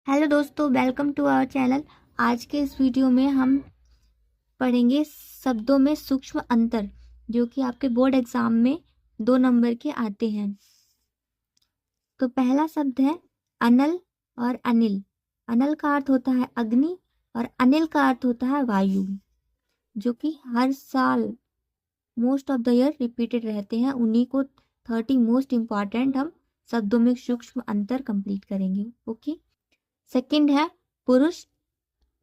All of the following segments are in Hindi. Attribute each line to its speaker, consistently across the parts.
Speaker 1: हेलो दोस्तों, वेलकम टू आवर चैनल। आज के इस वीडियो में हम पढ़ेंगे शब्दों में सूक्ष्म अंतर, जो कि आपके बोर्ड एग्जाम में 2 नंबर के आते हैं। तो पहला शब्द है अनल और अनिल। अनल का अर्थ होता है अग्नि और अनिल का अर्थ होता है वायु, जो कि हर साल most of the year repeated रहते हैं। उन्हीं को 30 मोस्ट इम्पॉर्टेंट हम शब्दों में सूक्ष्म अंतर कंप्लीट करेंगे। ओके। सेकंड है पुरुष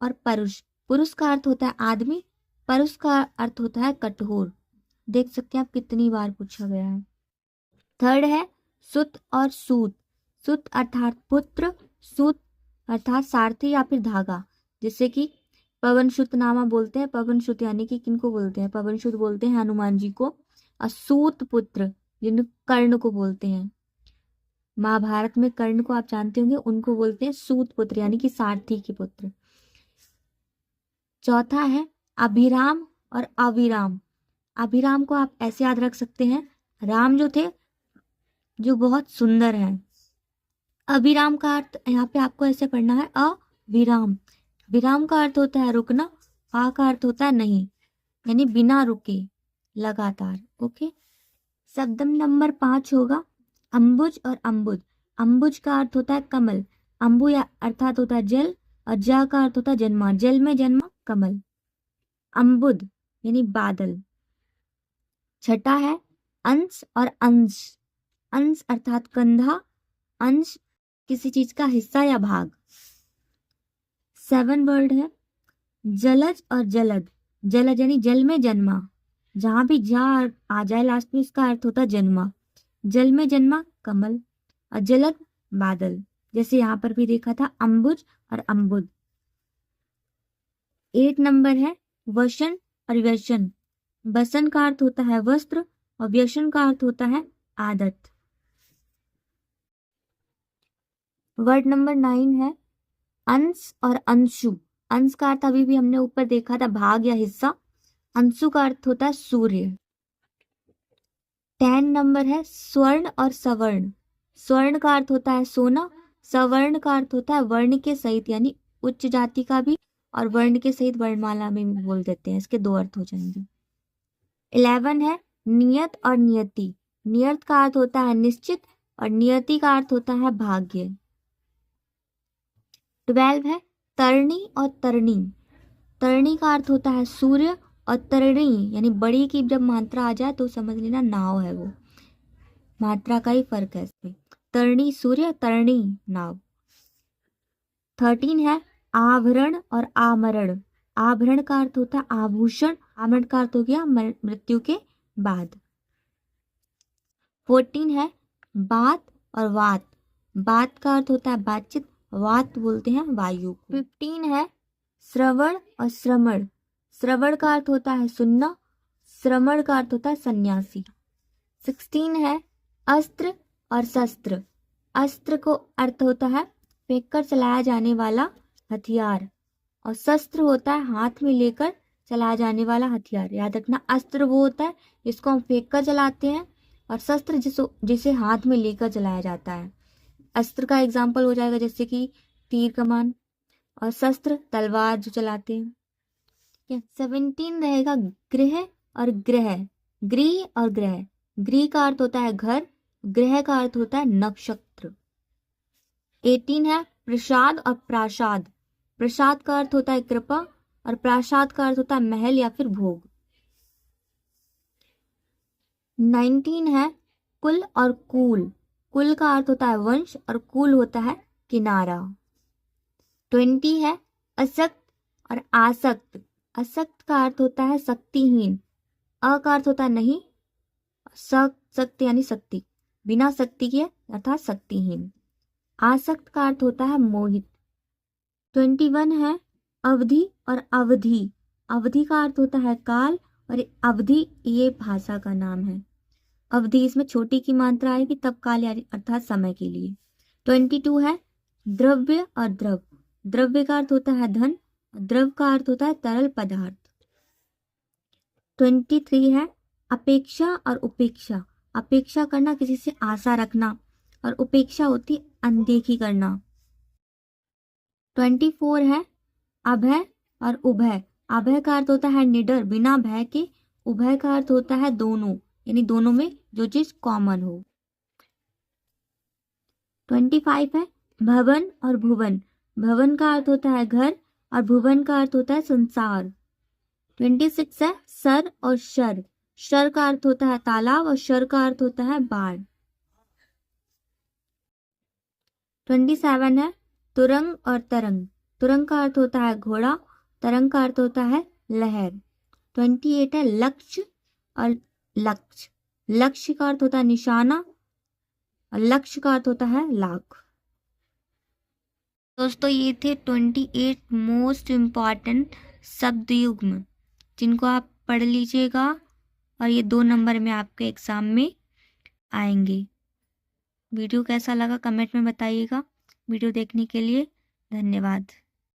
Speaker 1: और परुष। पुरुष का अर्थ होता है आदमी, परुष का अर्थ होता है कठोर। देख सकते हैं आप कितनी बार पूछा गया है। थर्ड है सुत और सूत। सुत अर्थात पुत्र, सूत अर्थात सारथी या फिर धागा। जैसे कि पवन सुत नामा बोलते हैं। पवन सुत यानी कि किनको बोलते हैं? पवन सुत बोलते हैं हनुमान जी को। और सूत पुत्र जिन कर्ण को बोलते हैं, महाभारत में कर्ण को आप जानते होंगे, उनको बोलते हैं सूत पुत्र यानी कि सारथी के पुत्र। चौथा है अभिराम और अविराम। अभिराम को आप ऐसे याद रख सकते हैं, राम जो थे जो बहुत सुंदर हैं। अभिराम का अर्थ यहाँ पे आपको ऐसे पढ़ना है अविराम। विराम का अर्थ होता है रुकना, आ का अर्थ होता है नहीं, यानी बिना रुके लगातार। ओके। शब्द नंबर 5 होगा अंबुज और अम्बुज। अंबुज का अर्थ होता है कमल, अंबु या अर्थात होता है जल, और जा का अर्थ होता है जन्मा, जल में जन्मा कमल। अम्बुद यानी बादल। छठा है अंश और अंश। अंश अर्थात कंधा, अंश किसी चीज का हिस्सा या भाग। 7 वर्ड है जलज और जलद। जलज यानी जल में जन्मा, जहां भी जा आ जाए लास्ट में इसका अर्थ होता है जन्मा। जल में जन्मा कमल, और जलद बादल। जैसे यहाँ पर भी देखा था अंबुज और अम्बुद। 8 नंबर है वसन और व्यसन। वसन का अर्थ होता है वस्त्र और व्यसन का अर्थ होता है आदत। वर्ड नंबर 9 है अंश और अंशु। अंश का अर्थ अभी भी हमने ऊपर देखा था भाग या हिस्सा। अंशु का अर्थ होता है सूर्य। 10 नंबर है स्वर्ण और सवर्ण। स्वर्ण का अर्थ होता है सोना, सवर्ण का अर्थ होता है वर्ण के सहित, यानी उच्च जाति का भी, और वर्ण के सहित वर्णमाला में भी बोल देते हैं। इसके 2 अर्थ हो जाएंगे। 11 है नियत और नियति। नियत का अर्थ होता है निश्चित और नियति का अर्थ होता है भाग्य। 12 है तरणी और तरणी। तरणी का अर्थ होता है सूर्य, और तरणी यानी बड़ी की जब मात्रा आ जाए तो समझ लेना नाव है, वो मात्रा का ही फर्क है इसमें। तरणी सूर्य, तरणी नाव। 13 है आभरण और आमरण। आभरण का अर्थ होता है आभूषण, आमरण का अर्थ हो गया मृत्यु के बाद। 14 है बात और वात। बात का अर्थ होता है बातचीत, वात बोलते हैं वायु को। 15 है श्रवण और श्रमण। श्रवण का अर्थ होता है सुनना, श्रमण का अर्थ होता है सन्यासी। 16 है अस्त्र और शस्त्र। अस्त्र को अर्थ होता है फेंक कर चलाया जाने वाला हथियार, और शस्त्र होता है हाथ में लेकर चलाया जाने वाला हथियार। याद रखना, अस्त्र वो होता है जिसको हम फेंक कर चलाते हैं, और शस्त्र जिसे हाथ में लेकर चलाया जाता है। अस्त्र का एग्जाम्पल हो जाएगा जैसे कि तीर कमान, और शस्त्र तलवार जो चलाते हैं। ठीक है। 17 रहेगा गृह और ग्रह। गृह और ग्रह। गृह का अर्थ होता है घर, ग्रह का अर्थ होता है नक्षत्र। 18 है प्रसाद और प्रासाद। प्रसाद का अर्थ होता है कृपा, और प्रासाद का अर्थ होता है महल या फिर भोग। 19 है कुल और कूल। कुल का अर्थ होता है वंश, और कूल होता है किनारा। 20 है असक्त और आसक्त। असक्त का अर्थ होता है शक्तिहीन, अ का अर्थ होता है नहीं, सक्त यानी शक्ति, बिना शक्ति के अर्थात शक्तिहीन। आसक्त का अर्थ होता है मोहित। 21 है अवधि और अवधि। अवधि का अर्थ होता है काल, और अवधि ये भाषा का नाम है। अवधि इसमें छोटी की मात्रा आएगी तब काल अर्थात समय के लिए। 22 है द्रव्य और द्रव। द्रव्य का अर्थ होता है धन, द्रव का अर्थ होता है तरल पदार्थ। 23 है अपेक्षा और उपेक्षा। अपेक्षा करना किसी से आशा रखना, और उपेक्षा होती अनदेखी करना। 24 है अभय और उभय। अभय का अर्थ होता है निडर, बिना भय के। उभय का अर्थ होता है दोनों, यानी दोनों में जो चीज कॉमन हो। 25 है भवन और भुवन। भवन का अर्थ होता है घर और भुवन का अर्थ होता है संसार। 26 है सर और शर। शर का अर्थ होता है तालाब और शर का अर्थ होता है बाढ़। 27 है तुरंग और तरंग। तुरंग का अर्थ होता है घोड़ा, तरंग का अर्थ होता है लहर। 28 है लक्ष्य और लक्ष्य। लक्ष्य का अर्थ होता है निशाना और लक्ष्य का अर्थ होता है लाख। दोस्तों ये थे 28 मोस्ट इम्पॉर्टेंट शब्द युग्म, जिनको आप पढ़ लीजिएगा और ये 2 नंबर में आपके एग्जाम में आएंगे। वीडियो कैसा लगा कमेंट में बताइएगा। वीडियो देखने के लिए धन्यवाद।